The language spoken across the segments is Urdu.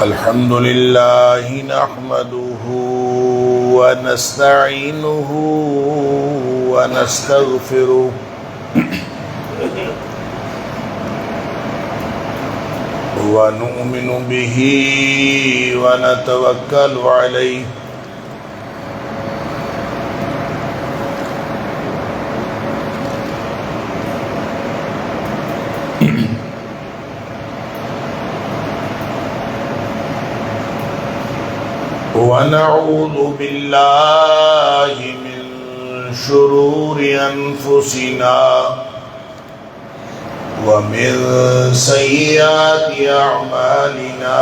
الحمد لله نحمده ونستعينه ونستغفره ونؤمن به ونتوكل عليه ونعوذ بالله من شرور أنفسنا ومن سيئات أعمالنا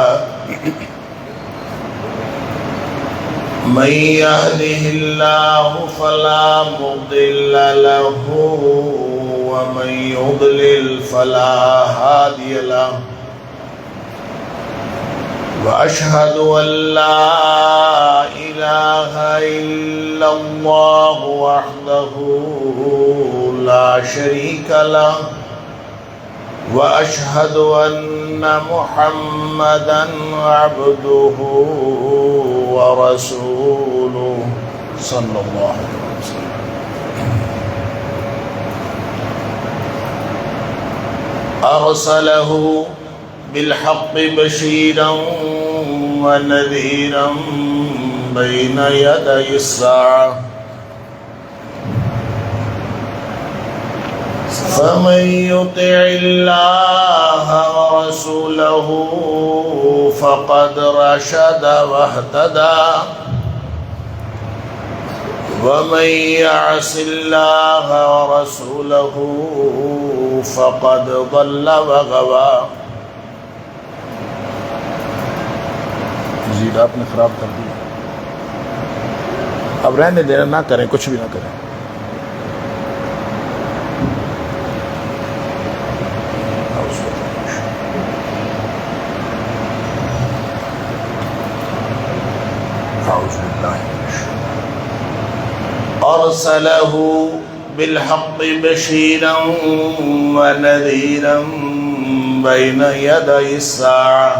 من يهده الله فلا مضل له ومن يضلل فلا هادي له وأشهد أن لا إله إلا الله وحده لا شريك له وأشهد أن محمدًا عبده ورسوله صلى الله عليه وسلم أرسله بالحق بشيرا ونذيرا بين يدي الساعة فمن يطع الله ورسوله فقد رشد واهتدى ومن يعص الله ورسوله فقد ضل وغوى. مزید آپ نے خراب کر دیا، اب رہنے دینا، نہ کریں، کچھ بھی نہ کریں. أرسله بالحق بشيرا ونذيرا بين يدي الساعة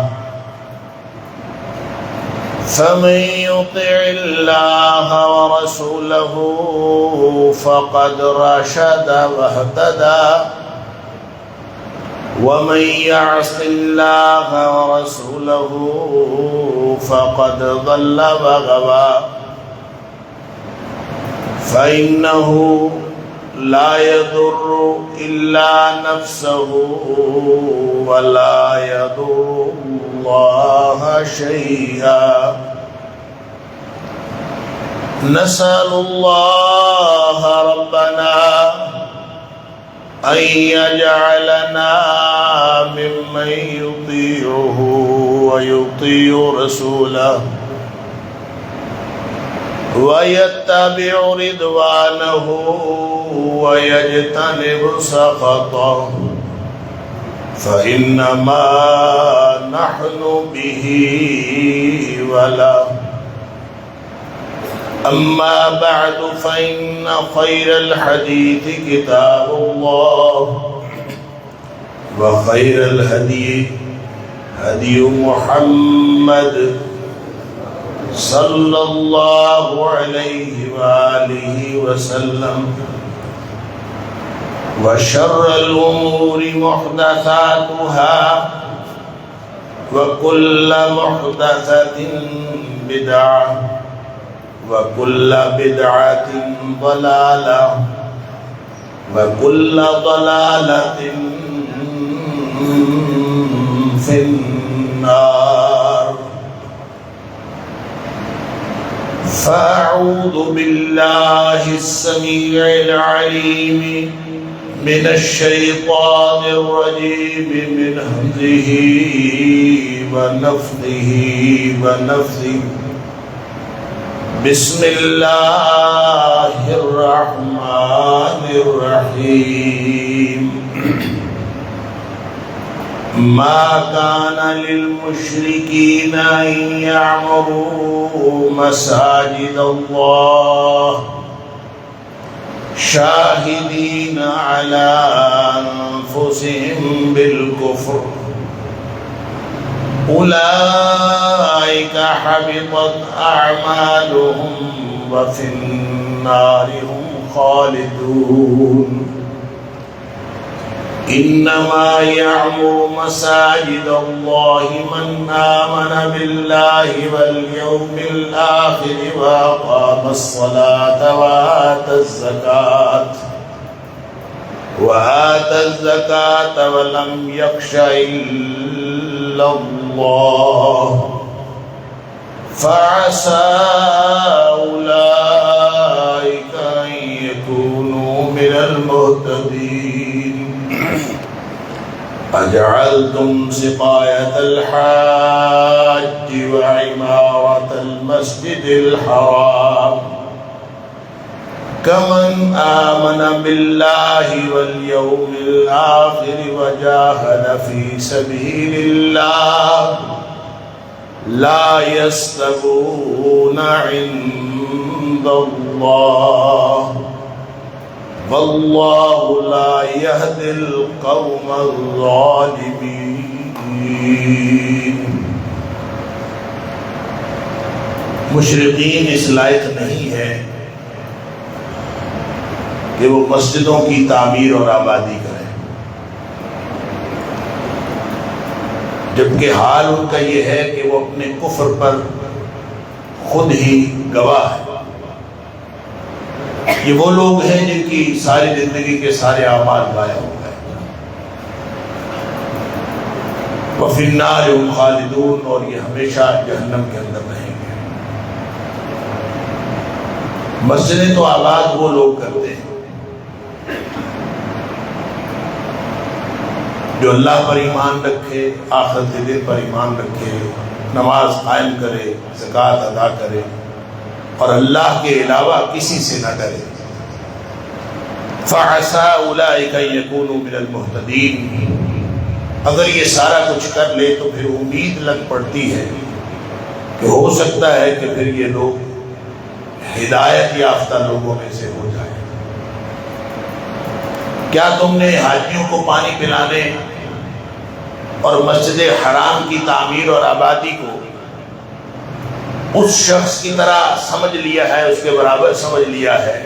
فمن يطع الله ورسوله فقد رشد واهتدى ومن يعص الله ورسوله فقد ضل وغوى. فإنه لا يضر إلا نفسه ولا يضر الله شيئا. نسأل الله ربنا أن يجعلنا ممن يطيعه ويطيع رسوله ويتبع رضوانه ويجتنب سخطه فإنما نحن به ولا. أما بعد فإن خير الحديث كتاب الله وخير الهدي هدي محمد صلى الله عليه وآله وسلم وشر الأمور محدثاتها وكل محدثة بدعة وكل بدعة ضلالة وكل ضلالة في النار. فأعوذ بالله السميع العليم من الشيطان الرجيم من همزه ونفثه ونفثه. بسم الله الرحمن الرحيم. ما كان للمشركين أن يعمروا مساجد الله شاهدين على أنفسهم بالكفر أولئك حبطت أعمالهم وفي النار هم خالدون إنما يعمر مساجد الله من آمن بالله واليوم الآخر وأقام الصلاة وآتى الزكاة ولم يخش إلا الله فعسى أولئك أن يكونوا من المهتدين أجعلتم سقاية الحاج وعمارة المسجد الحرام كمن آمن بالله واليوم الآخر وجاهد في سبيل الله لا يستوون عند الله والله لا يهدي القوم الظالمين۔ مشرقین اس لائق نہیں ہے کہ وہ مسجدوں کی تعمیر اور آبادی کریں، جبکہ حال ان کا یہ ہے کہ وہ اپنے کفر پر خود ہی گواہ ہے۔ یہ وہ لوگ ہیں جن کی ساری زندگی کے سارے اعمال ضائع ہو گئے۔ وَفِي النَّارِ هُمْ خَالِدُونَ، اور یہ ہمیشہ جہنم کے اندر رہیں گے۔ مسجدیں تو آباد وہ لوگ کرتے ہیں جو اللہ پر ایمان رکھے، آخرت کے دن پر ایمان رکھے، نماز قائم کرے، زکوٰۃ ادا کرے اور اللہ کے علاوہ کسی سے نہ ڈرے۔ فَعَسَىٰ أُولَٰئِكَ أَن يَكُونُوا مِنَ الْمُهْتَدِينَ، اگر یہ سارا کچھ کر لے تو پھر امید لگ پڑتی ہے کہ ہو سکتا ہے کہ پھر یہ لوگ ہدایت یافتہ لوگوں میں سے ہو جائیں۔ کیا تم نے حاجیوں کو پانی پلانے اور مسجد حرام کی تعمیر اور آبادی کو اس شخص کی طرح سمجھ لیا ہے، اس کے برابر سمجھ لیا ہے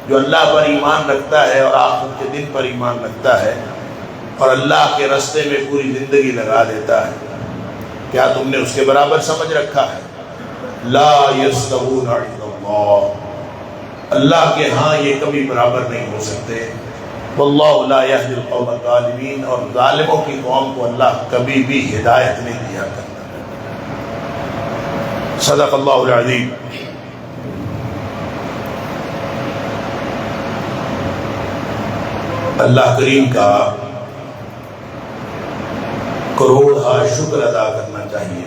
جو اللہ پر ایمان رکھتا ہے اور آخرت کے دن پر ایمان رکھتا ہے اور اللہ کے راستے میں پوری زندگی لگا دیتا ہے؟ کیا تم نے اس کے برابر سمجھ رکھا ہے؟ لا یستوون عند اللہ، اللہ کے ہاں یہ کبھی برابر نہیں ہو سکتے۔ واللہ لا یہدی القوم الظالمین، اور ظالموں کی قوم کو اللہ کبھی بھی ہدایت نہیں دیا کرتا۔ صدق اللہ العظیم۔ اللہ کریم کا کروڑا شکر ادا کرنا چاہیے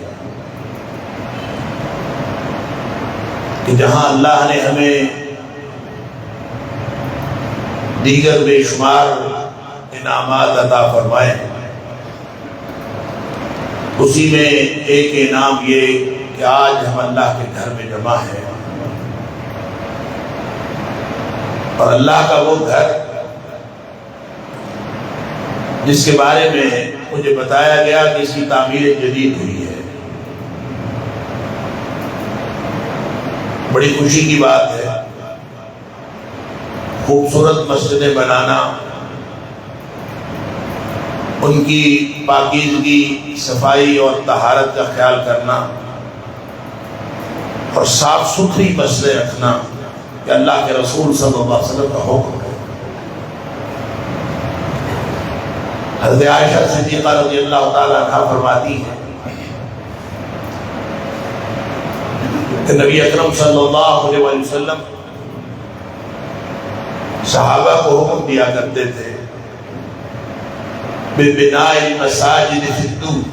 کہ جہاں اللہ نے ہمیں دیگر بے شمار انعامات عطا فرمائے، اسی میں ایک انعام یہ کہ آج ہم اللہ کے گھر میں جمع ہیں، اور اللہ کا وہ گھر جس کے بارے میں مجھے بتایا گیا کہ اس کی تعمیر جدید ہوئی ہے۔ بڑی خوشی کی بات ہے، خوبصورت مسجدیں بنانا، ان کی پاکیزگی، صفائی اور طہارت کا خیال کرنا اور صاف ستھری مسجدیں رکھنا، کہ اللہ کے رسول صلی اللہ علیہ وسلم کا حکم ہے۔ حضرت عائشہ صدیقہ رضی اللہ تعالیٰ عنہ فرماتی ہیں کہ نبی اکرم صلی اللہ علیہ وسلم صحابہ کو حکم دیا کرتے تھے بِبِنَاءِ الْمَسَاجِدِ فِي الدُّورِ،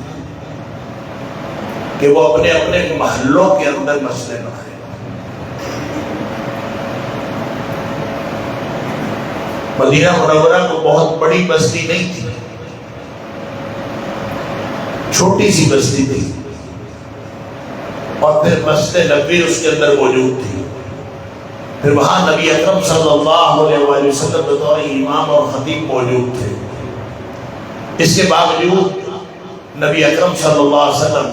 کہ وہ اپنے اپنے محلوں کے اندر مسجدیں بنائیں۔ مدینہ منورہ کو بہت بڑی بستی نہیں تھی، چھوٹی سی بستی تھی، اور پھر مسجد نبوی اس کے اندر موجود تھی۔ پھر وہاں نبی اکرم صلی اللہ علیہ وسلم بطور امام اور خطیب موجود تھے۔ اس کے باوجود نبی اکرم صلی اللہ علیہ وسلم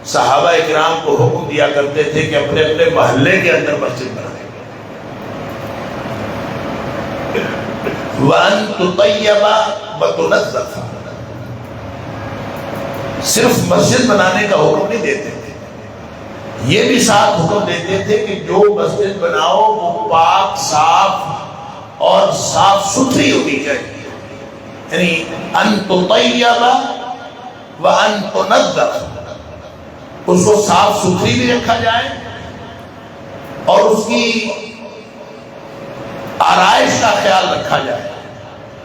صحابہ اکرام کو حکم دیا کرتے تھے کہ اپنے اپنے محلے کے اندر مسجد بنائیں. وَأَن تُطَيَّبَ وَتُنَظَّفَ. صرف مسجد بنانے کا حکم نہیں دیتے تھے، یہ بھی ساتھ حکم دیتے تھے کہ جو مسجد بناؤ وہ پاک، صاف اور صاف ستھری ہونی چاہیے. یعنی ان تطیب وان تنظف، اس کو صاف ستھری بھی رکھا جائے اور اس کی آرائش کا خیال رکھا جائے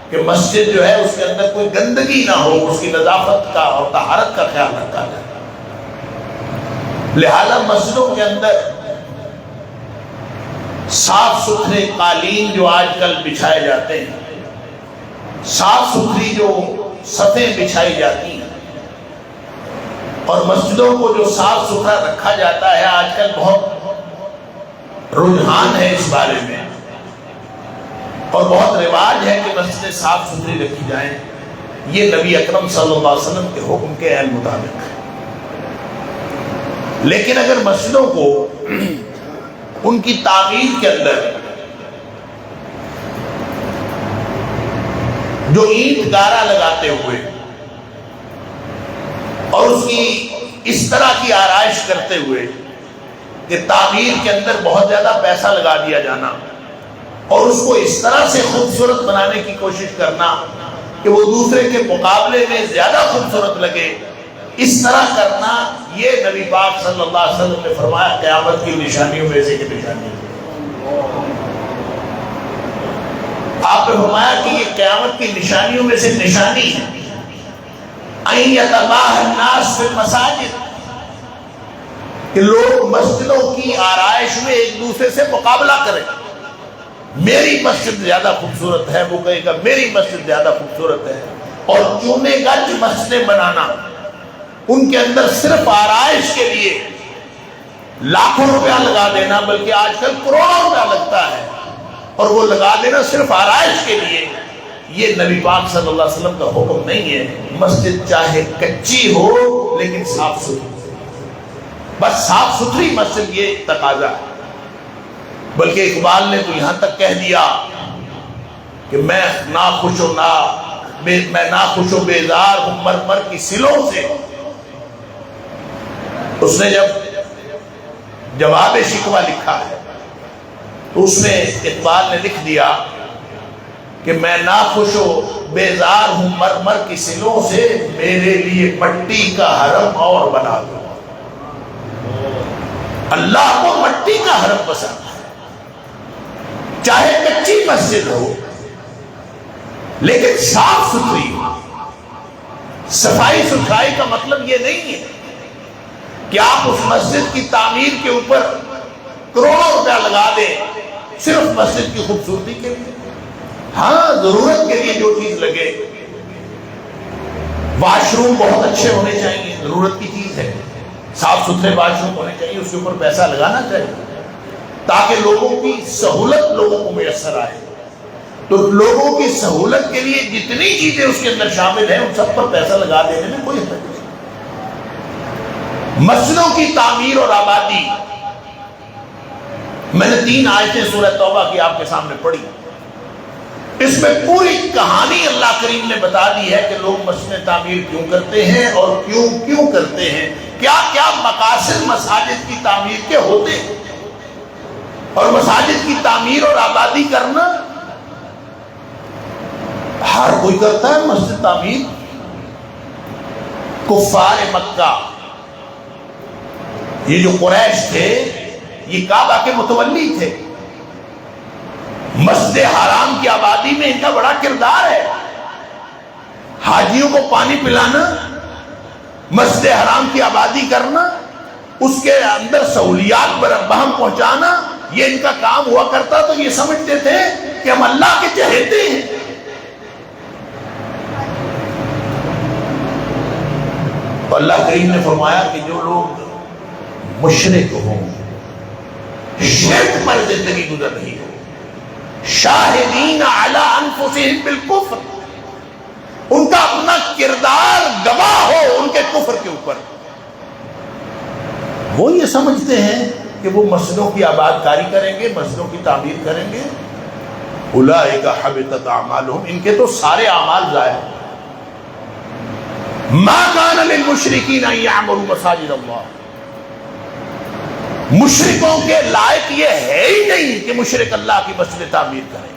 کہ مسجد جو ہے اس کے اندر کوئی گندگی نہ ہو، اس کی نظافت کا اور طہارت کا خیال رکھا جائے. لہذا مسجدوں کے اندر صاف ستھرے قالین جو آج کل بچھائے جاتے ہیں، صاف ستھری جو سطحیں بچھائی جاتی ہیں اور مسجدوں کو جو صاف ستھرا رکھا جاتا ہے، آج کل بہت رجحان ہے اس بارے میں اور بہت رواج ہے کہ مسجدیں صاف ستھری رکھی جائیں. یہ نبی اکرم صلی اللہ علیہ وسلم کے حکم کے عین مطابق ہے. لیکن اگر مسجدوں کو ان کی تعمیر کے اندر جو اینٹ گارا لگاتے ہوئے اور اس کی اس طرح کی آرائش کرتے ہوئے کہ تعمیر کے اندر بہت زیادہ پیسہ لگا دیا جانا اور اس کو اس طرح سے خوبصورت بنانے کی کوشش کرنا کہ وہ دوسرے کے مقابلے میں زیادہ خوبصورت لگے، اس طرح کرنا، یہ نبی پاک صلی اللہ علیہ وسلم نے فرمایا قیامت کی نشانیوں میں سے ایک نشانی ہے. آپ نے فرمایا کہ یہ قیامت کی نشانیوں میں سے نشانی ہے ان یتباہ الناس فی المساجد، کہ لوگ مسجدوں کی آرائش میں ایک دوسرے سے مقابلہ کریں. میری مسجد زیادہ خوبصورت ہے، وہ کہے گا میری مسجد زیادہ خوبصورت ہے، اور چونے گج مسجدیں بنانا، ان کے اندر صرف آرائش کے لیے لاکھوں روپیہ لگا دینا، بلکہ آج کل کروڑوں روپیہ لگتا ہے اور وہ لگا دینا صرف آرائش کے لیے، یہ نبی پاک صلی اللہ علیہ وسلم کا حکم نہیں ہے. مسجد چاہے کچی ہو لیکن صاف ستھری، بس صاف ستھری مسجد یہ تقاضا ہے. بلکہ اقبال نے تو یہاں تک کہہ دیا کہ میں ناخوش و بیزار ہوں مرمر کی سلوں سے. اس نے جب جواب شکوہ لکھا ہے تو اس میں اقبال نے لکھ دیا کہ میں ناخوش و بیزار ہوں مرمر کی سلوں سے، میرے لیے مٹی کا حرم اور بنا دو. اللہ کو مٹی کا حرم پسند ہے، چاہے کچی مسجد ہو لیکن صاف ستھری ہو. صفائی ستھرائی کا مطلب یہ نہیں ہے کہ آپ اس مسجد کی تعمیر کے اوپر کروڑوں روپیہ لگا دیں صرف مسجد کی خوبصورتی کے لیے. ہاں، ضرورت کے لیے جو چیز لگے، واش روم بہت اچھے ہونے چاہیے، ضرورت کی چیز ہے، صاف ستھرے واش روم ہونے چاہیے، اس کے اوپر پیسہ لگانا چاہیے تاکہ لوگوں کی سہولت لوگوں کو میسر آئے. تو لوگوں کی سہولت کے لیے جتنی چیزیں اس کے اندر شامل ہیں ان سب پر پیسہ لگا دینے میں کوئی حرج نہیں. مسجدوں کی تعمیر اور آبادی، میں نے 3 آیتیں سورہ توبہ کی آپ کے سامنے پڑھی، اس میں پوری کہانی اللہ کریم نے بتا دی ہے کہ لوگ مسجد تعمیر کیوں کرتے ہیں اور کیوں کرتے ہیں، کیا کیا مقاصد مساجد کی تعمیر کے ہوتے ہیں. اور مساجد کی تعمیر اور آبادی کرنا ہر کوئی کرتا ہے. مسجد تعمیر کفار مکہ، یہ جو قریش تھے، یہ کعبہ کے متولی تھے، مسجد حرام کی آبادی میں ان کا بڑا کردار ہے. حاجیوں کو پانی پلانا، مسجد حرام کی آبادی کرنا، اس کے اندر سہولیات بہم پہنچانا، یہ ان کا کام ہوا کرتا. تو یہ سمجھتے تھے کہ ہم اللہ کے چہیتے ہیں. تو اللہ کریم نے فرمایا کہ جو لوگ مشرک ہوں، شرک پر زندگی گزر رہی ہو، شاہدین علی انفسہم بالکفر، ان کا اپنا کردار گواہ ہو کے کفر کے اوپر. وہ یہ سمجھتے ہیں کہ وہ مسجدوں کی آباد کاری کریں گے, مسجدوں کی تعمیر کریں گے. اولئک حبطت اعمالہم, ان کے تو سارے اعمال ضائع ہیں. ما کان للمشرکین ان یعمروا مساجد اللہ, مشرکوں کے لائق یہ ہے ہی نہیں کہ مشرک اللہ کی مسجد تعمیر کریں.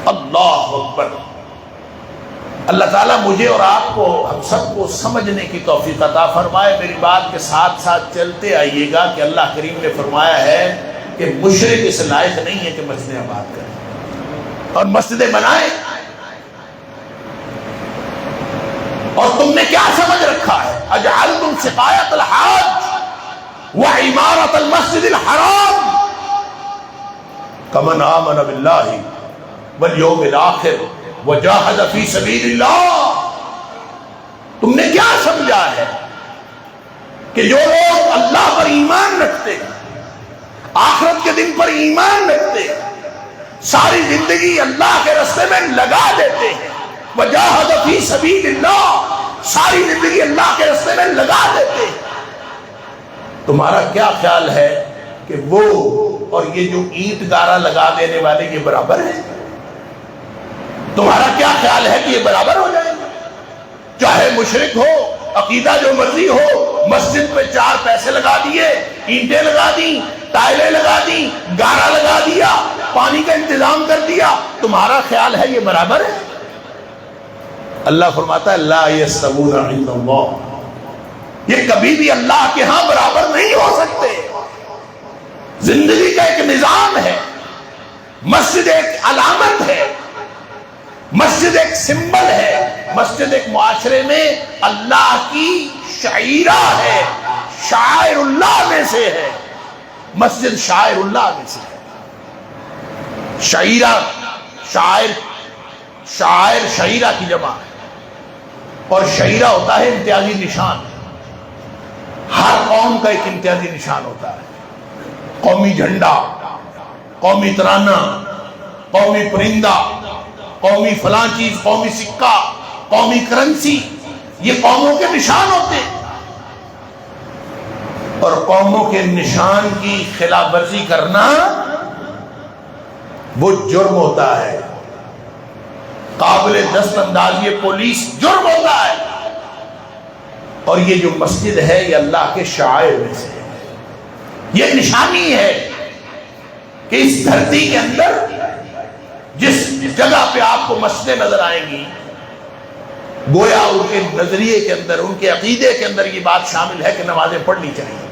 اللہ اکبر. اللہ تعالیٰ مجھے اور آپ کو, ہم سب کو سمجھنے کی توفیق عطا فرمائے. میری بات کے ساتھ ساتھ چلتے آئیے گا کہ اللہ کریم نے فرمایا ہے کہ مشرک اس لائق نہیں ہے کہ مسجدیں آباد کریں اور مسجدیں بنائیں. اور تم نے کیا سمجھ رکھا ہے؟ اجعلتم سقایۃ الحاج وعمارۃ المسجد الحرام کمن آمن باللہ والیوم الآخر وجاہد فی سبیل اللہ. تم نے کیا سمجھا ہے کہ جو لوگ اللہ پر ایمان رکھتے ہیں, آخرت کے دن پر ایمان رکھتے ہیں, ساری زندگی اللہ کے راستے میں لگا دیتے ہیں, وجاہد فی سبیل اللہ, ساری زندگی اللہ کے راستے میں لگا دیتے ہیں, تمہارا کیا خیال ہے کہ وہ اور یہ جو اینٹ گارا لگا دینے والے یہ برابر ہیں؟ تمہارا کیا خیال ہے کہ یہ برابر ہو جائیں گے؟ چاہے مشرک ہو, عقیدہ جو مرضی ہو, مسجد پہ 4 پیسے لگا دیے, اینٹیں لگا دی, ٹائلیں لگا دی, گارا لگا دیا, پانی کا انتظام کر دیا, تمہارا خیال ہے یہ برابر ہے؟ اللہ فرماتا ہے لا یستوون عند اللہ, یہ کبھی بھی اللہ کے ہاں برابر نہیں ہو سکتے. زندگی کا ایک نظام ہے, مسجد ایک علامت ہے, مسجد ایک سمبل ہے, مسجد ایک معاشرے میں اللہ کی شعیرہ ہے, شاعر اللہ میں سے ہے. مسجد شاعر اللہ میں سے ہے. شعیرہ, شاعر شعیرہ کی جمع ہے, اور شعیرہ ہوتا ہے امتیازی نشان. ہر قوم کا ایک امتیازی نشان ہوتا ہے, قومی جھنڈا, قومی ترانہ, قومی پرندہ, قومی فلاں چیز, قومی سکہ, قومی کرنسی, یہ قوموں کے نشان ہوتے ہیں. اور قوموں کے نشان کی خلاف ورزی کرنا وہ جرم ہوتا ہے, قابل دست اندازی پولیس جرم ہوتا ہے. اور یہ جو مسجد ہے یہ اللہ کے شعائر میں سے ہے, یہ نشانی ہے کہ اس دھرتی کے اندر جس جگہ پہ آپ کو مسجدیں نظر آئیں گی, گویا ان کے نظریے کے اندر, ان کے عقیدے کے اندر یہ بات شامل ہے کہ نمازیں پڑھنی چاہیے.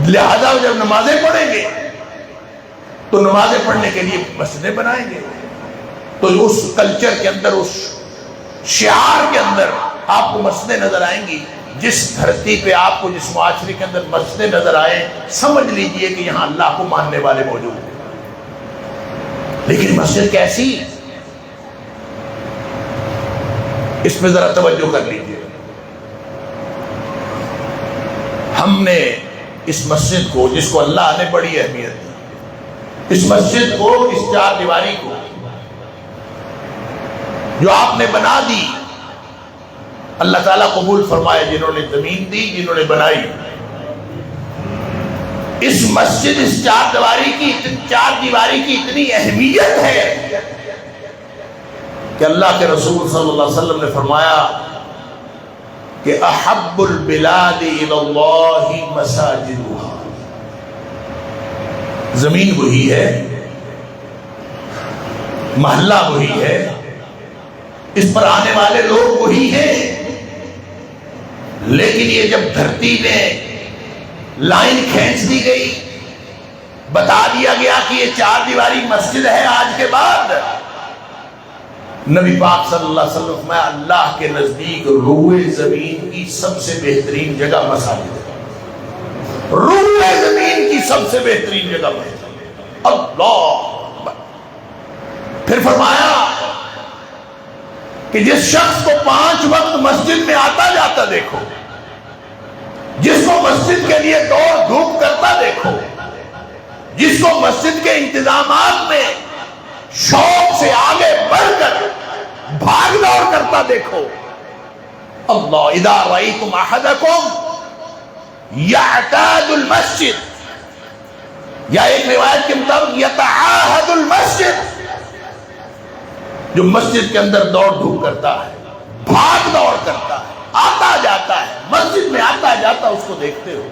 لہذا جب نمازیں پڑھیں گے تو نمازیں پڑھنے کے لیے مسجدیں بنائیں گے. تو اس کلچر کے اندر, اس شعار کے اندر آپ کو مسجدیں نظر آئیں گی. جس دھرتی پہ آپ کو, جس معاشرے کے اندر مسجدیں نظر آئیں, سمجھ لیجئے کہ یہاں اللہ کو ماننے والے موجود ہیں. لیکن مسجد کیسی, اس پہ ذرا توجہ کر لیجئے. ہم نے اس مسجد کو, جس کو اللہ نے بڑی اہمیت دی, اس مسجد کو, اس 4 دیواری کو جو آپ نے بنا دی, اللہ تعالیٰ قبول فرمائے. جنہوں نے زمین دی, جنہوں نے بنائی, اس مسجد, اس 4 دیواری کی اتنی اہمیت ہے کہ اللہ کے رسول صلی اللہ علیہ وسلم نے فرمایا کہ احب البلاد الی اللہ مساجدها. زمین وہی ہے, محلہ وہی ہے, اس پر آنے والے لوگ وہی ہیں, لیکن یہ جب دھرتی میں لائن کھینچ دی گئی, بتا دیا گیا کہ یہ 4 دیواری مسجد ہے آج کے بعد, نبی پاک صلی اللہ علیہ وسلم میں اللہ کے نزدیک روئے زمین کی سب سے بہترین جگہ مساجد ہے. روئے زمین کی سب سے بہترین جگہ مسجد. اللہ. پھر فرمایا کہ جس شخص کو 5 وقت مسجد میں آتا جاتا دیکھو, جس کو مسجد کے لیے دوڑ دھوپ کرتا دیکھو, جس کو مسجد کے انتظامات میں شوق سے آگے بڑھ کر بھاگ دوڑ کرتا دیکھو, اللہ اذا رأیتم احدکم یعتاد المسجد، یا ایک روایت کے مطابق یتعاہد المسجد، جو مسجد کے اندر دوڑ دھوپ کرتا ہے، بھاگ دوڑ کرتا ہے، آتا جاتا ہے، مسجد میں آتا جاتا اس کو دیکھتے ہو،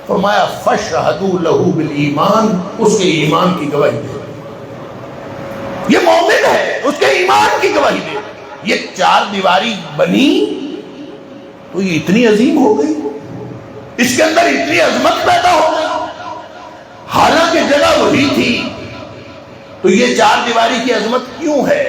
فرمایا فاشہدوا لہ بالایمان، اس کے ایمان کی گواہی دے، یہ مومن ہے، اس کے ایمان کی گواہی دے۔ یہ چار دیواری بنی تو یہ اتنی عظیم ہو گئی، اس کے اندر اتنی عظمت پیدا ہو گئی، حالانکہ جگہ وہی تھی۔ تو یہ چار دیواری کی عظمت کیوں ہے؟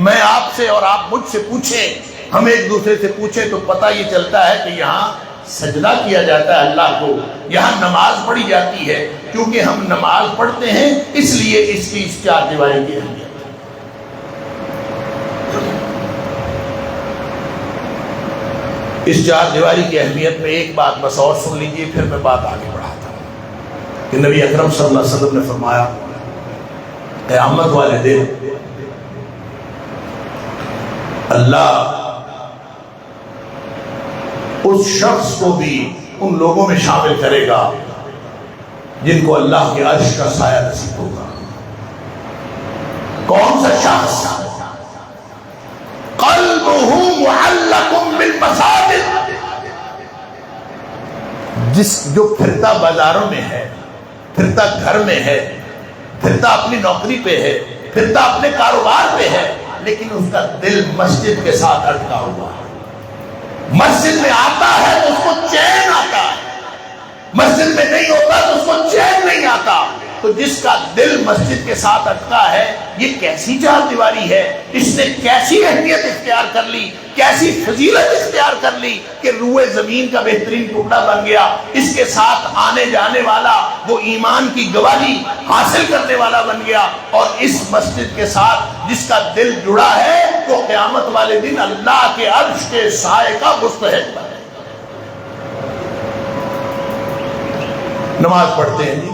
میں آپ سے اور آپ مجھ سے پوچھیں، ہم ایک دوسرے سے پوچھیں تو پتہ یہ چلتا ہے کہ یہاں سجدہ کیا جاتا ہے اللہ کو، یہاں نماز پڑھی جاتی ہے، کیونکہ ہم نماز پڑھتے ہیں اس لیے اس کی اس چار دیواری کی اہمیت۔ اس چار دیواری کی اہمیت میں ایک بات بس اور سن لیجئے، پھر میں بات آگے بڑھاتا ہوں کہ نبی اکرم صلی اللہ علیہ وسلم نے فرمایا قیامت والے دن اللہ اس شخص کو بھی ان لوگوں میں شامل کرے گا جن کو اللہ کے عرش کا سایہ نصیب ہوگا۔ کون سا شخص؟ قلبہ معلق بالمساجد، جو پھرتا بازاروں میں ہے، پھرتا گھر میں ہے، پھرتا اپنی نوکری پہ ہے، پھرتا اپنے کاروبار پہ ہے، لیکن اس کا دل مسجد کے ساتھ اٹکا ہوا ہے۔ مسجد میں آتا ہے تو اس کو چین آتا ہے، مسجد میں نہیں ہوتا تو اس کو چین نہیں آتا۔ تو جس کا دل مسجد کے ساتھ اٹکا ہے، یہ کیسی چار دیواری ہے، اس نے کیسی اہمیت اختیار کر لی، کیسی فضیلت اختیار کر لی کہ روئے زمین کا بہترین ٹکڑا بن گیا، اس کے ساتھ آنے جانے والا وہ ایمان کی گواہی حاصل کرنے والا بن گیا، اور اس مسجد کے ساتھ جس کا دل جڑا ہے وہ قیامت والے دن اللہ کے عرش کے سائے کا مستحق ہے۔ نماز پڑھتے ہیں جی،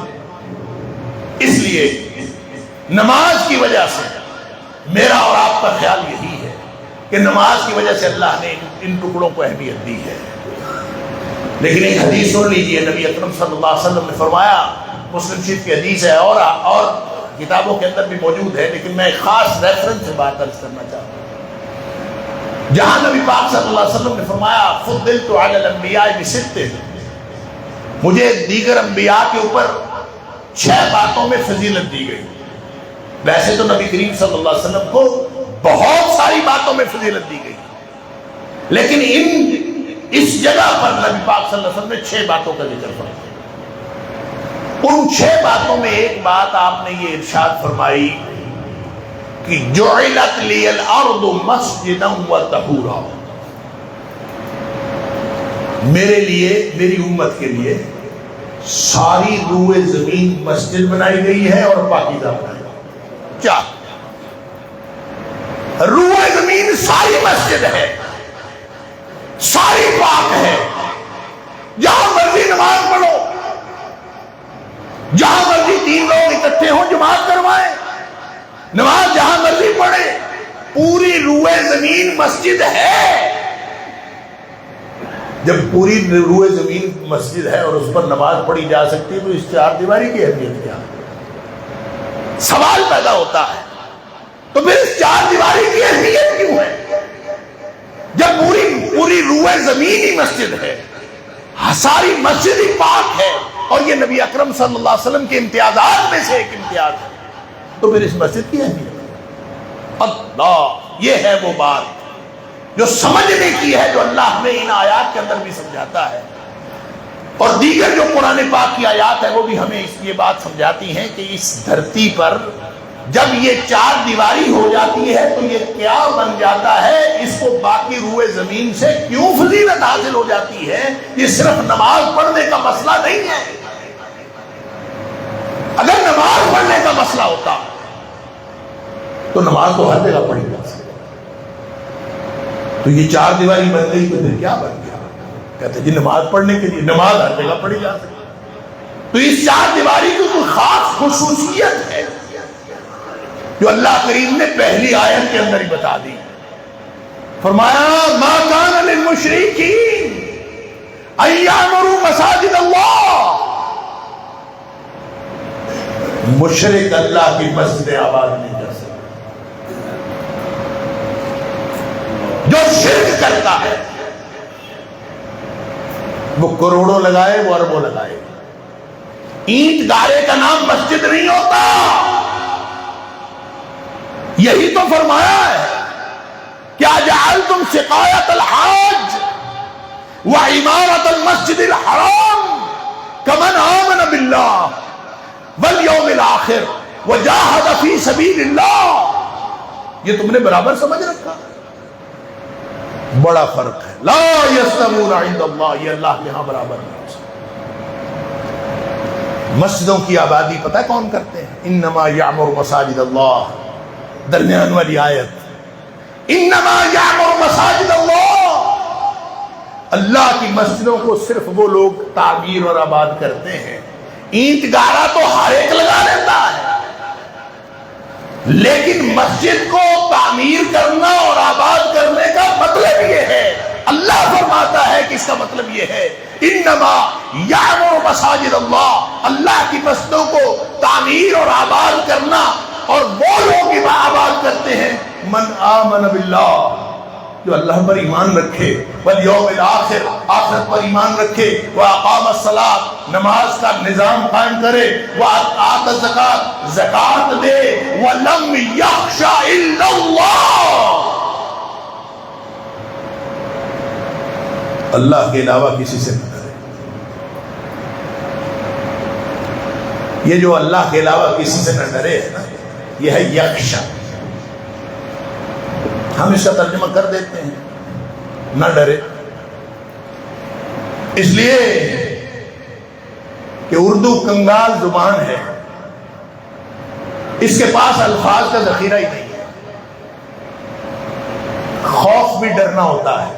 اس لیے نماز کی وجہ سے میرا اور آپ کا خیال یہی ہے کہ نماز کی وجہ سے اللہ نے ان ٹکڑوں کو اہمیت دی ہے۔ لیکن ایک حدیث سن لیجئے، نبی اکرم صلی اللہ علیہ وسلم نے فرمایا، مسلم شریف کی حدیث ہے اور کتابوں کے اندر بھی موجود ہے، لیکن میں ایک خاص ریفرنس سے بات عرض کرنا چاہتا ہوں، جہاں نبی پاک صلی اللہ علیہ وسلم نے فرمایا فضلت علی الانبیاء بست، مجھے دیگر انبیاء کے اوپر 6 باتوں میں فضیلت دی گئی۔ ویسے تو نبی کریم صلی اللہ علیہ وسلم کو بہت ساری باتوں میں فضیلت دی گئی، لیکن اس جگہ پر نبی پاک صلی اللہ علیہ وسلم نے 6 باتوں کا ذکر فرمایا۔ ان 6 باتوں میں ایک بات آپ نے یہ ارشاد فرمائی کہ جعلت لی الارض مسجدا وطہورا، میرے لیے، میری امت کے لیے ساری روئے زمین مسجد بنائی گئی ہے اور پاکیزہ بنائی گئی۔ کیا روئے زمین ساری مسجد ہے، ساری پاک ہے، جہاں مرضی نماز پڑھو، جہاں مرضی 3 لوگ اکٹھے ہوں جماعت کروائیں، نماز جہاں مرضی پڑھے، پوری روئے زمین مسجد ہے۔ جب پوری روئے زمین مسجد ہے اور اس پر نماز پڑھی جا سکتی ہے تو اس چار دیواری کی اہمیت کیا ہے؟ سوال پیدا ہوتا ہے، تو پھر اس چار دیواری کی اہمیت کیوں ہے جب پوری روئے زمین ہی مسجد ہے، ساری مسجد ہی پاک ہے، اور یہ نبی اکرم صلی اللہ علیہ وسلم کے امتیازات میں سے ایک امتیاز ہے، تو پھر اس مسجد کی اہمیت؟ اللہ، یہ ہے وہ بات جو سمجھنے کی ہے، جو اللہ ہمیں ان آیات کے اندر بھی سمجھاتا ہے، اور دیگر جو قرآن پاک کی آیات ہے وہ بھی ہمیں یہ بات سمجھاتی ہیں کہ اس دھرتی پر جب یہ چار دیواری ہو جاتی ہے تو یہ کیا بن جاتا ہے، اس کو باقی روئے زمین سے کیوں فضیلت حاصل ہو جاتی ہے۔ یہ صرف نماز پڑھنے کا مسئلہ نہیں ہے، اگر نماز پڑھنے کا مسئلہ ہوتا تو نماز تو ہر جگہ پڑھی جا سکتی، تو یہ چار دیواری بن گئی تو پھر کیا بن گیا؟ کہتے جی نماز پڑھنے کے لیے نماز ہر جگہ پڑھی جا سکتی، تو اس چار دیواری کی کوئی خاص خصوصیت ہے جو اللہ کریم نے پہلی آیت کے اندر ہی بتا دی۔ فرمایا ما کان للمشرکین ان یعمروا مساجد اللہ. مشرک اللہ کی مسجد آباد نہیں کر سکتا. جو شرک کرتا ہے وہ کروڑوں لگائے، وہ اربوں لگائے. اینٹ گارے کا نام مسجد نہیں ہوتا. یہی تو فرمایا ہے کیا جعلتم سقایت الحاج وعمارت المسجد الحرام کمن آمن باللہ والیوم الآخر وجاہد فی سبیل اللہ. یہ تم نے برابر سمجھ رکھا. بڑا فرق ہے. لا یستوون عند اللہ، یہ اللہ کے ہاں برابر نہیں. مسجدوں کی آبادی پتہ کون کرتے ہیں؟ انما یعمر مساجد اللہ. درمیان والی آیت انما یعمر مساجد اللہ. اللہ کی مسجدوں کو صرف وہ لوگ تعمیر اور آباد کرتے ہیں. اینٹ گارا تو ہر ایک لگا لیتا ہے، لیکن مسجد کو تعمیر کرنا اور آباد کرنے کا مطلب یہ ہے. اللہ فرماتا ہے کہ اس کا مطلب یہ ہے انما یعمر مساجد اللہ. اللہ کی مسجدوں کو تعمیر اور آباد کرنا، اور وہ لوگ آباد کرتے ہیں من آمن باللہ، جو اللہ پر ایمان رکھے، والیوم الآخر، آخرت پر ایمان رکھے، واقام الصلاۃ، نماز کا نظام قائم کرے، وآت الزکات، زکات دے، ولم یخش الا اللہ، اللہ کے علاوہ کسی سے نہ ڈرے. یہ جو اللہ کے علاوہ کسی سے نہ ڈرے ہے نا، یہ ہے یخشا. ہم اس کا ترجمہ کر دیتے ہیں نہ ڈرے، اس لیے کہ اردو کنگال زبان ہے، اس کے پاس الفاظ کا ذخیرہ ہی نہیں ہے. خوف بھی ڈرنا ہوتا ہے،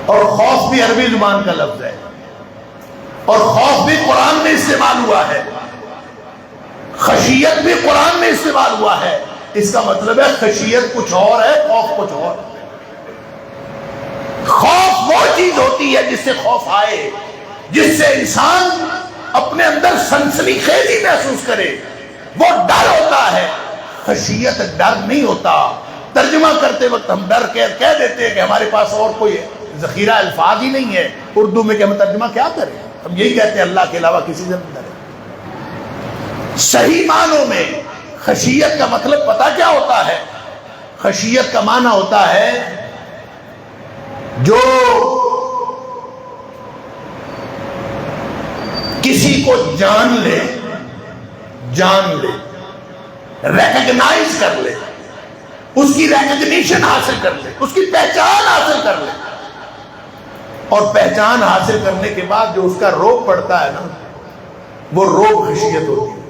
اور خوف بھی عربی زبان کا لفظ ہے، اور خوف بھی قرآن میں استعمال ہوا ہے، خشیت بھی قرآن میں استعمال ہوا ہے. اس کا مطلب ہے خشیت کچھ اور ہے، خوف کچھ اور. خوف وہ چیز ہوتی ہے جس سے خوف آئے، جس سے انسان اپنے اندر سنسنی خیزی محسوس کرے، وہ ڈر ہوتا ہے. خشیت ڈر نہیں ہوتا. ترجمہ کرتے وقت ہم ڈر کے کہہ دیتے ہیں کہ ہمارے پاس اور کوئی ذخیرہ الفاظ ہی نہیں ہے اردو میں کہ ہم ترجمہ کیا کریں. ہم یہی کہتے ہیں اللہ کے علاوہ کسی سے نہ ڈرے. صحیح معنوں میں خشیت کا مطلب پتہ کیا ہوتا ہے؟ خشیت کا معنی ہوتا ہے جو کسی کو جان لے، ریکگنائز کر لے، اس کی ریکگنیشن حاصل کر لے، اس کی پہچان حاصل کر لے، اور پہچان حاصل کرنے کے بعد جو اس کا روب پڑتا ہے نا، وہ روب خشیت ہوتی ہے.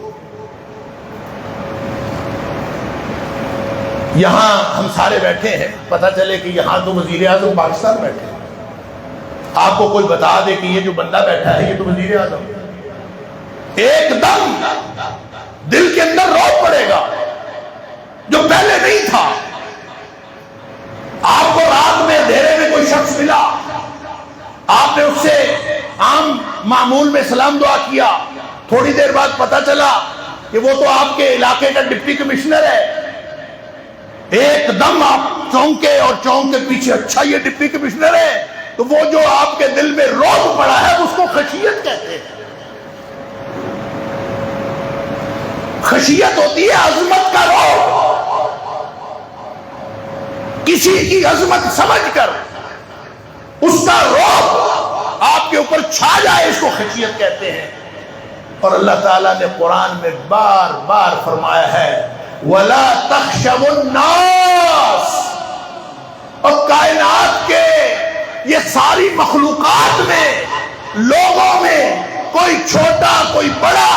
یہاں ہم سارے بیٹھے ہیں، پتہ چلے کہ یہاں تو وزیر اعظم پاکستان بیٹھے ہیں، آپ کو کوئی بتا دے کہ یہ جو بندہ بیٹھا ہے یہ تو وزیر اعظم، ایک دم دل کے اندر روب پڑے گا جو پہلے نہیں تھا. آپ کو رات میں اندھیرے میں کوئی شخص ملا، آپ نے اس سے عام معمول میں سلام دعا کیا، تھوڑی دیر بعد پتہ چلا کہ وہ تو آپ کے علاقے کا ڈپٹی کمشنر ہے. ایک دم آپ چونکے، اور چونک کے پیچھے اچھا یہ ڈپٹی کمشنر ہے، تو وہ جو آپ کے دل میں روب پڑا ہے اس کو خشیت کہتے ہیں. خشیت ہوتی ہے عظمت کا روب، کسی کی عظمت سمجھ کر اس کا روب آپ کے اوپر چھا جائے، اس کو خشیت کہتے ہیں. اور اللہ تعالیٰ نے قرآن میں بار بار فرمایا ہے وَلَا تَخْشَوُا النَّاسِ، اور کائنات کے یہ ساری مخلوقات میں، لوگوں میں، کوئی چھوٹا کوئی بڑا،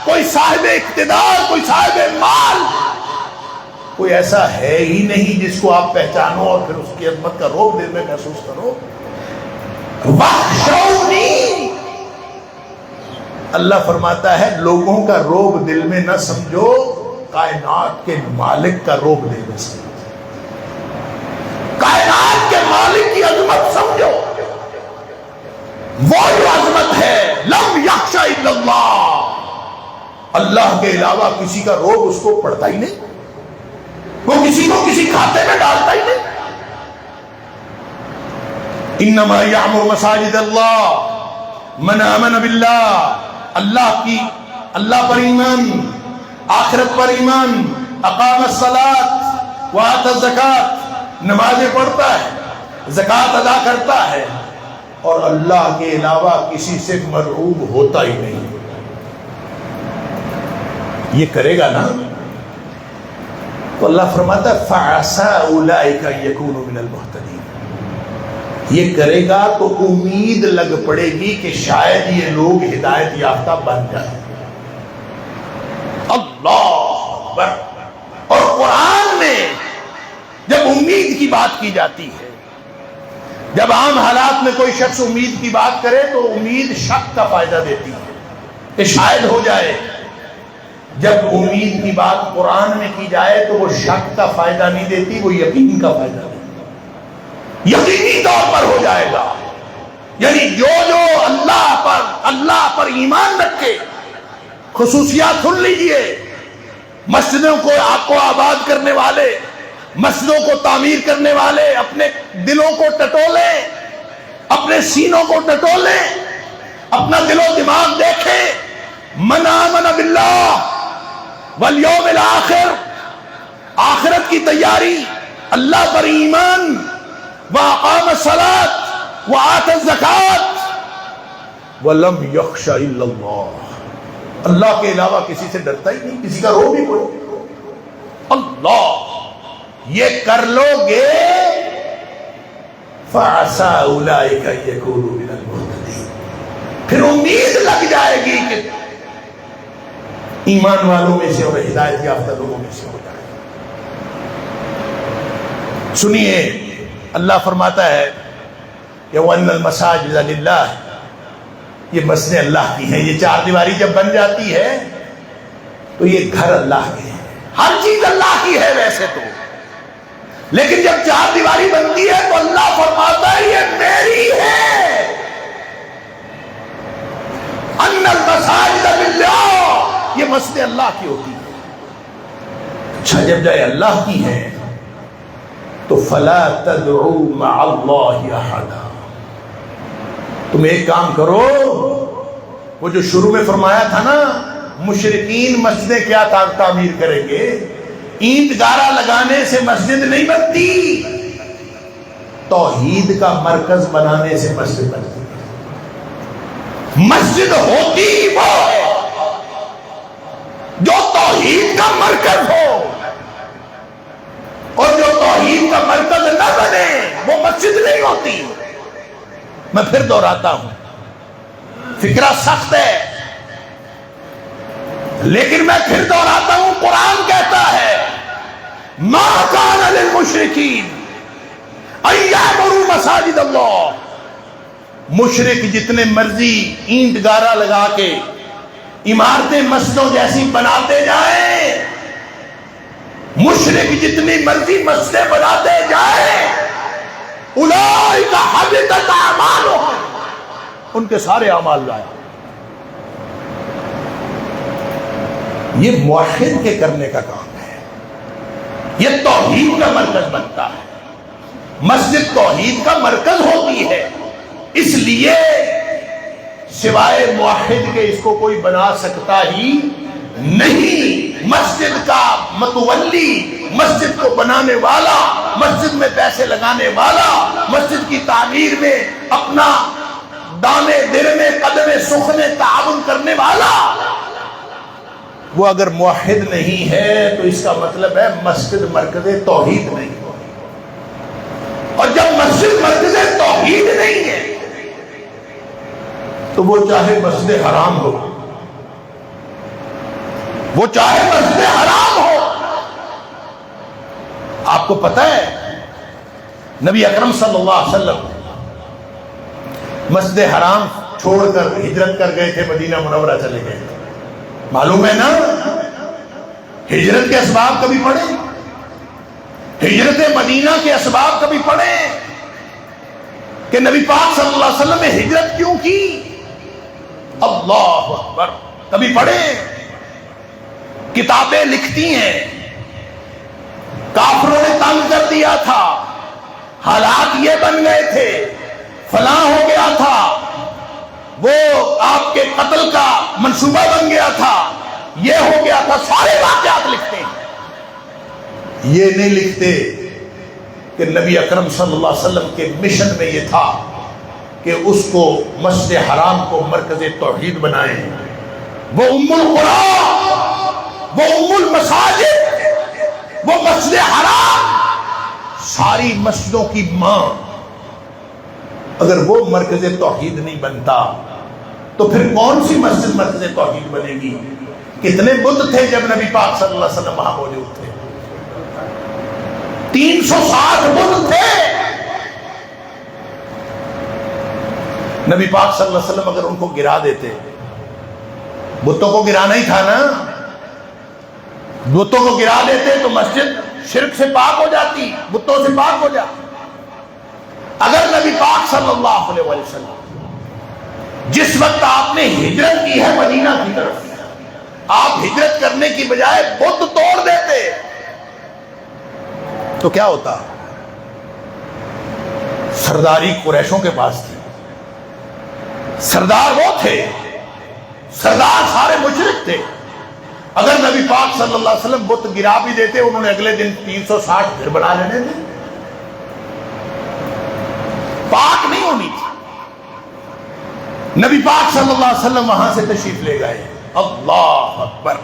کوئی صاحب اقتدار کوئی صاحب مال، کوئی ایسا ہے ہی نہیں جس کو آپ پہچانو اور پھر اس کی عظمت کا روب دل میں محسوس کرو. وَاخْشَوْنِي، اللہ فرماتا ہے لوگوں کا روب دل میں نہ سمجھو، کائنات کے مالک کا روب دل میں سمجھو. کائنات کے مالک عظمت سمجھو، وہ جو عظمت ہے لم یخشى الا اللہ، اللہ کے علاوہ کسی کا روب اس کو پڑتا ہی نہیں، وہ کسی کو کسی کھاتے میں ڈالتا ہی نہیں۔ انما یعمر مساجد اللہ من آمن باللہ، اللہ پر ایمان، آخرت پر ایمان، اقام الصلاۃ وآتى الزکات، نمازیں پڑھتا ہے، زکات ادا کرتا ہے، اور اللہ کے علاوہ کسی سے مرعوب ہوتا ہی نہیں، یہ کرے گا نا تو اللہ فرماتا ہے فَعَسَىٰ أُولَٰئِكَ يَكُونُوا مِنَ الْمُهْتَدِينَ، یہ کرے گا تو امید لگ پڑے گی کہ شاید یہ لوگ ہدایت یافتہ بن جائیں۔ اللہ اکبر۔ اور قرآن میں جب امید کی بات کی جاتی ہے، جب عام حالات میں کوئی شخص امید کی بات کرے تو امید شک کا فائدہ دیتی ہے کہ شاید ہو جائے، جب امید کی بات قرآن میں کی جائے تو وہ شک کا فائدہ نہیں دیتی، وہ یقین کا فائدہ دیتی، یقینی طور پر ہو جائے گا۔ یعنی جو اللہ پر ایمان رکھے، خصوصیات سن لیجئے، مسجدوں کو آپ کو آباد کرنے والے، مسجدوں کو تعمیر کرنے والے اپنے دلوں کو ٹٹولیں، اپنے سینوں کو ٹٹولیں، اپنا دل و دماغ دیکھیں۔ من آمن باللہ والیوم الآخر، آخرت کی تیاری، اللہ پر ایمان، وَأَقَامَ الصَّلَاةَ وَآتَى الزَّكَاةَ وَلَمْ يَخْشَ إِلَّا اللَّهَ، اللہ کے علاوہ کسی سے ڈرتا ہی نہیں، کسی کا رو بھی کوئی، اللہ یہ کر لو گے فَعَسَىٰ أُولَٰئِكَ يَكُونُوا مِنَ الْمُهْتَدِينَ، پھر امید لگ جائے گی کہ ایمان والوں میں سے اور ہدایت یافتہ لوگوں میں سے ہو جائے۔ سنیے، اللہ فرماتا ہے کہ وَأَنَّ الْمَسَاجِدَ لِلَّهِ، یہ مسجدیں اللہ کی ہیں۔ یہ چار دیواری جب بن جاتی ہے تو یہ گھر اللہ کے ہیں، ہر چیز اللہ کی ہے ویسے تو، لیکن جب چار دیواری بنتی ہے تو اللہ فرماتا ہے یہ میری ہے۔ أَنَّ الْمَسَاجِدَ لِلَّهِ، یہ مسجدیں اللہ کی ہوتی ہیں۔ اچھا، جب جائے اللہ کی ہیں تو فَلَا تَدْعُوا مَعَ اللَّهِ أَحَدًا، تم ایک کام کرو، وہ جو شروع میں فرمایا تھا نا مشرکین مسجدیں کیا تعمیر کریں گے، اینٹ گارا لگانے سے مسجد نہیں بنتی، توحید کا مرکز بنانے سے مسجد بنتی۔ مسجد ہوتی وہ ہے جو توحید کا مرکز ہو، اور جو توحید کا مرکز نہ بنے وہ مسجد نہیں ہوتی۔ میں پھر دہراتا ہوں، فکرہ سخت ہے لیکن میں پھر دہراتا ہوں، قرآن کہتا ہے ما کان للمشرکین ان یعمروا مساجد اللہ، مشرک جتنے مرضی اینٹ گارا لگا کے عمارتیں مسجدوں جیسی بناتے جائیں، مشرک جتنی مرضی مسجدیں بناتے جائیں، اولئک حبطت اعمالهم، ان کے سارے اعمال ضائع۔ یہ موحد کے کرنے کا کام ہے، یہ توحید کا مرکز بنتا ہے، مسجد توحید کا مرکز ہوتی ہے، اس لیے سوائے موحد کے اس کو کوئی بنا سکتا ہی نہیں۔ مسجد کا متولی، مسجد کو بنانے والا، مسجد میں پیسے لگانے والا، مسجد کی تعمیر میں اپنا دانے درنے قدمے سخنے تعاون کرنے والا، وہ اگر موحد نہیں ہے تو اس کا مطلب ہے مسجد مرکز توحید نہیں، اور جب مسجد مرکز توحید نہیں ہے تو وہ چاہے مسجد حرام ہو، وہ چاہے مسجد حرام ہو۔ آپ کو پتہ ہے نبی اکرم صلی اللہ علیہ وسلم مسجد حرام چھوڑ کر ہجرت کر گئے تھے، مدینہ منورہ چلے گئے تھے، معلوم ہے نا؟ ہجرت کے اسباب کبھی پڑھیں، ہجرت مدینہ کے اسباب کبھی پڑھیں۔ کہ نبی پاک صلی اللہ علیہ وسلم نے ہجرت کیوں کی؟ اللہ اکبر. کبھی پڑھیں، کتابیں لکھتی ہیں کافروں نے تنگ کر دیا تھا، حالات یہ بن گئے تھے، فلاں ہو گیا تھا، وہ آپ کے قتل کا منصوبہ بن گیا تھا، یہ ہو گیا تھا، سارے واقعات لکھتے ہیں. یہ نہیں لکھتے کہ نبی اکرم صلی اللہ علیہ وسلم کے مشن میں یہ تھا کہ اس کو مسجد حرام کو مرکز توحید بنائیں. وہ ام القرآن، وہ ام المساجد، وہ مسجد حرام، ساری مسجدوں کی ماں، اگر وہ مرکز توحید نہیں بنتا تو پھر کون سی مسجد مرکز توحید بنے گی؟ کتنے بت تھے جب نبی پاک صلی اللہ علیہ وسلم وہاں موجود تھے؟ 360 بت تھے. نبی پاک صلی اللہ علیہ وسلم اگر ان کو گرا دیتے، بتوں کو گرانا ہی تھا نا، بتوں کو گرا دیتے تو مسجد شرک سے پاک ہو جاتی، بتوں سے پاک ہو جاتی. اگر نبی پاک صلی اللہ علیہ وسلم جس وقت آپ نے ہجرت کی ہے مدینہ کی طرف، آپ ہجرت کرنے کی بجائے بت توڑ دیتے تو کیا ہوتا؟ سرداری قریشوں کے پاس تھی، سردار وہ تھے، سردار سارے مشرک تھے. اگر نبی پاک صلی اللہ علیہ وسلم بت گرا بھی دیتے، انہوں نے اگلے دن 360 پھر بنا لینے تھے. پاک نہیں ہونی تھی. نبی پاک صلی اللہ علیہ وسلم وہاں سے تشریف لے گئے. اللہ اکبر.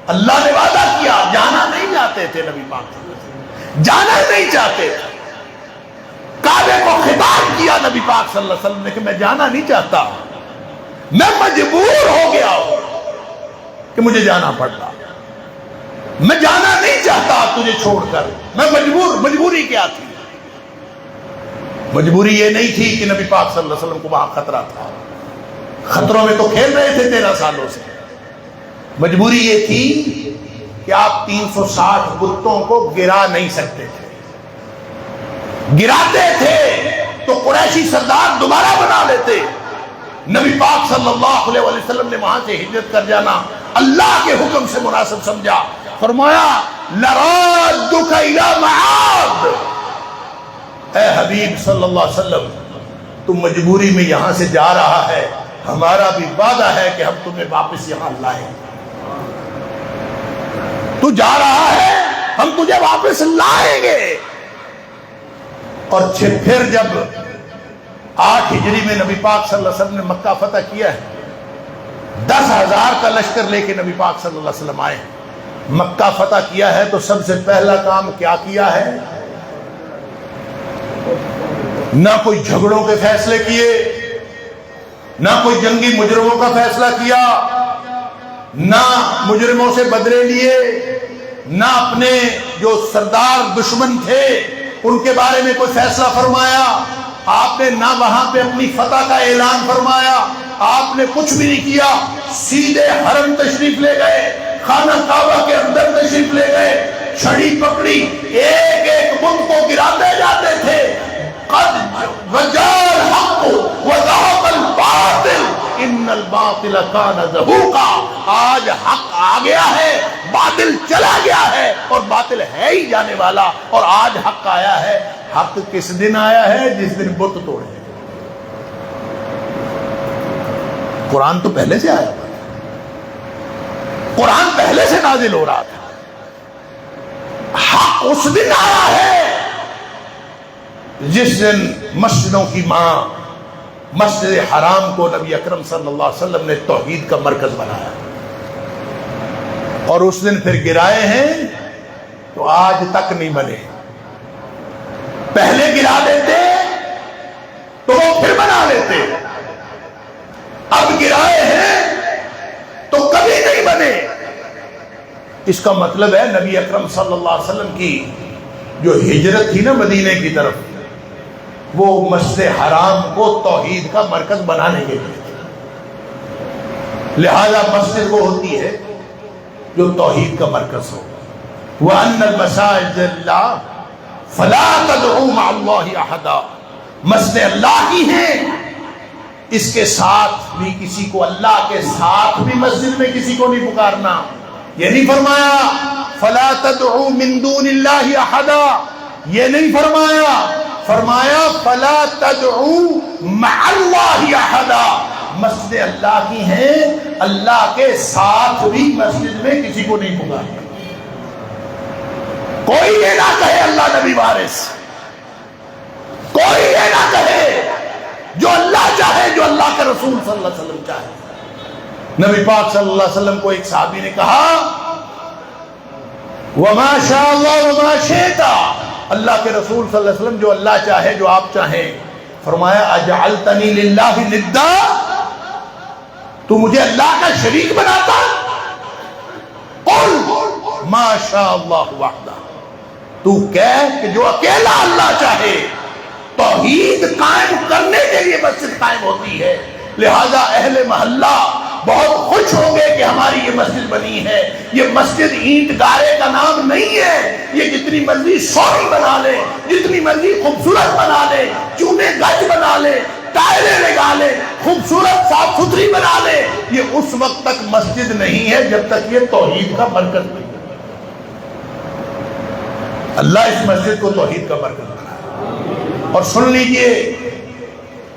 اللہ نے وعدہ کیا، جانا نہیں چاہتے تھے نبی پاک صلی اللہ علیہ وسلم، جانا نہیں چاہتے تھے. کعبے کو خطاب کیا نبی پاک صلی اللہ علیہ وسلم نے کہ میں جانا نہیں چاہتا، میں مجبور ہو گیا ہوں کہ مجھے جانا پڑتا، میں جانا نہیں چاہتا تجھے چھوڑ کر، میں مجبور. مجبوری کیا تھی؟ مجبوری یہ نہیں تھی کہ نبی پاک صلی اللہ علیہ وسلم کو وہاں خطرہ تھا، خطروں میں تو کھیل رہے تھے 13 سالوں سے. مجبوری یہ تھی کہ آپ 360 بتوں کو گرا نہیں سکتے تھے. گراتے تھے تو قریشی سردار دوبارہ بنا لیتے. نبی پاک صلی اللہ علیہ وسلم نے وہاں سے ہجرت کر جانا اللہ کے حکم سے مناسب سمجھا. فرمایا لَرَادُّكَ إِلَى مَعَادٍ، اے حبیب صلی اللہ علیہ وسلم، تم مجبوری میں یہاں سے جا رہا ہے، ہمارا بھی وعدہ ہے کہ ہم تمہیں واپس یہاں لائیں. تو جا رہا ہے، ہم تجھے واپس لائیں گے. اور پھر جب 8 ہجری میں نبی پاک صلی اللہ علیہ وسلم نے مکہ فتح کیا ہے، 10,000 کا لشکر لے کے نبی پاک صلی اللہ علیہ وسلم آئے، مکہ فتح کیا ہے تو سب سے پہلا کام کیا کیا ہے؟ نہ کوئی جھگڑوں کے فیصلے کیے، نہ کوئی جنگی مجرموں کا فیصلہ کیا، نہ مجرموں سے بدلے لیے، نہ اپنے جو سردار دشمن تھے ان کے بارے میں کوئی فیصلہ فرمایا. آپ نے نہ وہاں پہ اپنی فتح کا اعلان فرمایا، آپ نے کچھ بھی نہیں کیا. سیدھے حرم تشریف لے گئے، خانہ کعبہ کے اندر تشریف لے گئے، چھڑی پکڑی، ایک ایک بت کو گراتے جاتے تھے. قد وجاء الحق وزهق الباطل ان الباطل كان زهوقا. آج حق آ گیا ہے، باطل چلا گیا ہے، اور باطل ہے ہی جانے والا. اور آج حق آیا ہے. حق کس دن آیا ہے؟ جس دن بت توڑے. قرآن تو پہلے سے آیا تھا، قرآن پہلے سے نازل ہو رہا تھا. حق اس دن آیا ہے جس دن مسجدوں کی ماں مسجد حرام کو نبی اکرم صلی اللہ علیہ وسلم نے توحید کا مرکز بنایا، اور اس دن پھر گرائے ہیں تو آج تک نہیں بنے. پہلے گرا دیتے تو وہ پھر بنا لیتے، اب گرائے ہیں تو کبھی نہیں بنے. اس کا مطلب ہے نبی اکرم صلی اللہ علیہ وسلم کی جو ہجرت تھی نا مدینے کی طرف، وہ مسجد حرام کو توحید کا مرکز بنانے کے لیے. لہذا مسجد وہ ہوتی ہے جو توحید کا مرکز ہو. وَأَنَّ الْمَسَاجِدَ لِلَّهِ فَلَا تَدْعُوا مَعَ اللَّهِ أَحَدًا. مسجد اللہ کی ہیں، اس کے ساتھ بھی کسی کو، اللہ کے ساتھ بھی مسجد میں کسی کو نہیں پکارنا۔ یہ نہیں فرمایا فلا تدعوا من دون اللہ احدا، یہ نہیں فرمایا، فرمایا فلا تدعوا مع اللہ احدا، مسجد اللہ کی ہیں، اللہ کے ساتھ بھی مسجد میں کسی کو نہیں پکارنا۔ کوئی یہ نہ کہے اللہ نبی وارث، کوئی یہ نہ کہے جو اللہ چاہے، جو اللہ کے رسول صلی اللہ علیہ وسلم چاہے۔ نبی پاک صلی اللہ علیہ وسلم کو ایک صحابی نے کہا وما شاء اللہ وما شئت، اللہ کے رسول صلی اللہ علیہ وسلم جو اللہ چاہے، جو آپ چاہیں، فرمایا اجعلتنی للہ ندا، تو مجھے اللہ کا شریک بناتا؟ قل ما شاء اللہ وحدہ، تو کہہ کہ جو اکیلا اللہ چاہے۔ توحید قائم کرنے کے لیے مسجد قائم ہوتی ہے، لہذا اہل محلہ بہت خوش ہوں گے کہ ہماری یہ مسجد بنی ہے۔ یہ مسجد اینٹ گارے کا نام نہیں ہے، یہ جتنی مرضی سونی بنا لے، جتنی مرضی خوبصورت بنا لے، چونے گج بنا لے، ٹائلیں لگا لے، خوبصورت صاف ستھری بنا لے، یہ اس وقت تک مسجد نہیں ہے جب تک یہ توحید کا مرکز نہیں ہے۔ اللہ اس مسجد کو توحید کا مرکز بنا ہے۔ اور سن لیجئے،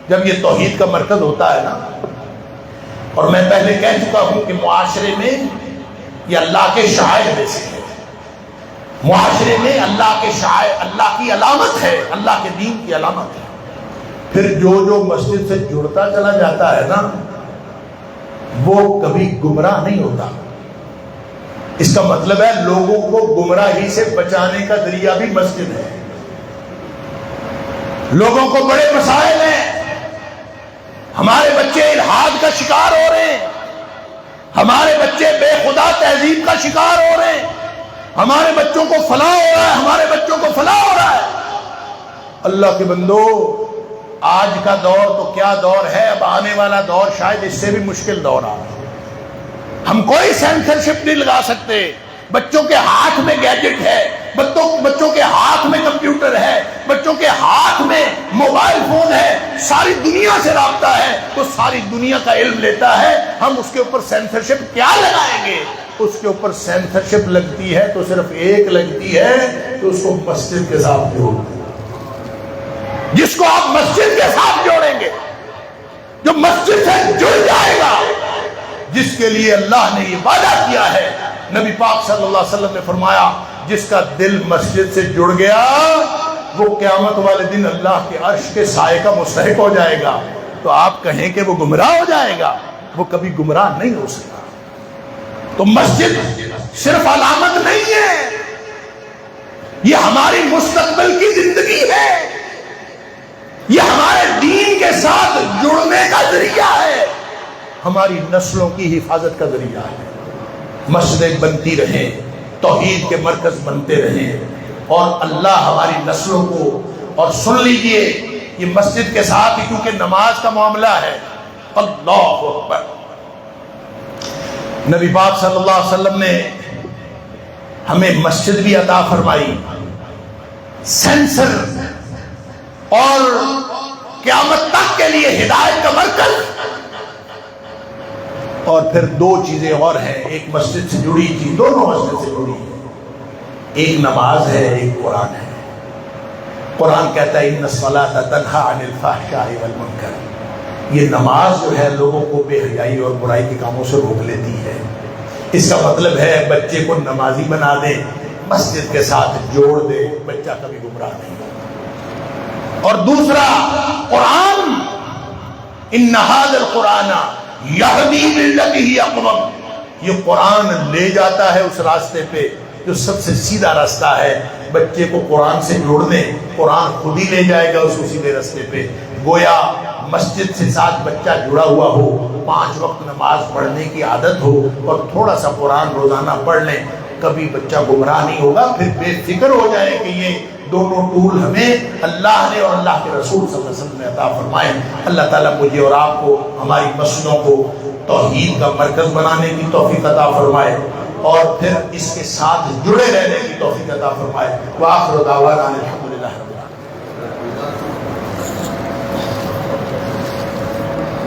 جب یہ توحید کا مرکز ہوتا ہے نا، اور میں پہلے کہہ چکا ہوں کہ معاشرے میں یہ اللہ کے شعائر میں سے ہے، معاشرے میں اللہ کے شعائر، اللہ کی علامت ہے، اللہ کے دین کی علامت ہے۔ پھر جو مسجد سے جڑتا چلا جاتا ہے نا، وہ کبھی گمراہ نہیں ہوتا۔ اس کا مطلب ہے لوگوں کو گمراہی سے بچانے کا ذریعہ بھی مسجد ہے۔ لوگوں کو بڑے مسائل ہیں، ہمارے بچے الحاد کا شکار ہو رہے ہیں، ہمارے بچے بے خدا تہذیب کا شکار ہو رہے ہیں، ہمارے بچوں کو فلاں ہو رہا ہے، ہمارے بچوں کو فلاں ہو رہا ہے۔ اللہ کے بندو، آج کا دور تو کیا دور ہے، اب آنے والا دور شاید اس سے بھی مشکل دور آ رہا ہے۔ ہم کوئی سینسرشپ نہیں لگا سکتے۔ بچوں کے ہاتھ میں گیجٹ ہے، بچوں کے ہاتھ میں کمپیوٹر ہے، بچوں کے ہاتھ میں موبائل فون ہے، ساری دنیا سے رابطہ ہے، تو ساری دنیا کا علم لیتا ہے۔ ہم اس کے اوپر سینسرشپ کیا لگائیں گے؟ اس کے اوپر سینسرشپ لگتی ہے تو صرف ایک لگتی ہے کہ اس کو مسجد کے ساتھ جوڑ دیں۔ جس کو آپ مسجد کے ساتھ جوڑیں گے، جو مسجد سے جڑ جائے گا، جس کے لیے اللہ نے یہ وعدہ کیا ہے، نبی پاک صلی اللہ علیہ وسلم نے فرمایا جس کا دل مسجد سے جڑ گیا وہ قیامت والے دن اللہ کے عرش کے سائے کا مستحق ہو جائے گا۔ تو آپ کہیں کہ وہ گمراہ ہو جائے گا، وہ کبھی گمراہ نہیں ہو سکتا۔ تو مسجد صرف علامت نہیں ہے، یہ ہماری مستقبل کی زندگی ہے، یہ ہمارے دین کے ساتھ جڑنے کا ذریعہ ہے، ہماری نسلوں کی حفاظت کا ذریعہ ہے۔ مسجدیں بنتی رہیں، توحید کے مرکز بنتے رہیں، اور اللہ ہماری نسلوں کو، اور سن لیجئے یہ مسجد کے ساتھ ہی کیونکہ نماز کا معاملہ ہے، اللہ اکبر، نبی پاک صلی اللہ علیہ وسلم نے ہمیں مسجد بھی عطا فرمائی، سینسر اور قیامت تک کے لیے ہدایت کا مرکز۔ اور پھر دو چیزیں اور ہیں، ایک مسجد سے جڑی تھی، دونوں مسجد سے جڑی ہیں، ایک نماز ہے، ایک قرآن ہے۔ قرآن کہتا ہے ان الصلاۃ تنہی عن الفحشاء والمنکر، یہ نماز جو ہے لوگوں کو بے حیائی اور برائی کے کاموں سے روک لیتی ہے۔ اس کا مطلب ہے بچے کو نمازی بنا دے، مسجد کے ساتھ جوڑ دے، بچہ کبھی گمراہ نہیں ہوگا۔ اور دوسرا قرآن، ان ھذا القرآن یہدی للتی ہی اقوم، یہ قرآن لے جاتا ہے اس راستے پہ جو سب سے سیدھا راستہ ہے۔ بچے کو قرآن سے جوڑ دیں، قرآن خود ہی لے جائے گا اس کو سیدھے راستے پہ۔ گویا مسجد سے ساتھ بچہ جڑا ہوا ہو، 5 وقت نماز پڑھنے کی عادت ہو، اور تھوڑا سا قرآن روزانہ پڑھ لیں، کبھی بچہ گمراہ نہیں ہوگا۔ پھر بے فکر ہو جائے کہ یہ دونوں ٹول ہمیں اللہ نے اور اللہ کے رسول صلی اللہ علیہ وسلم نے عطا فرمائے۔ اللہ تعالیٰ مجھے اور آپ کو، ہماری مسجدوں کو توحید کا مرکز بنانے کی توفیق عطا فرمائے، اور پھر اس کے ساتھ جڑے رہنے کی توفیق عطا فرمائے۔ وآخر دعوانا الحمدللہ۔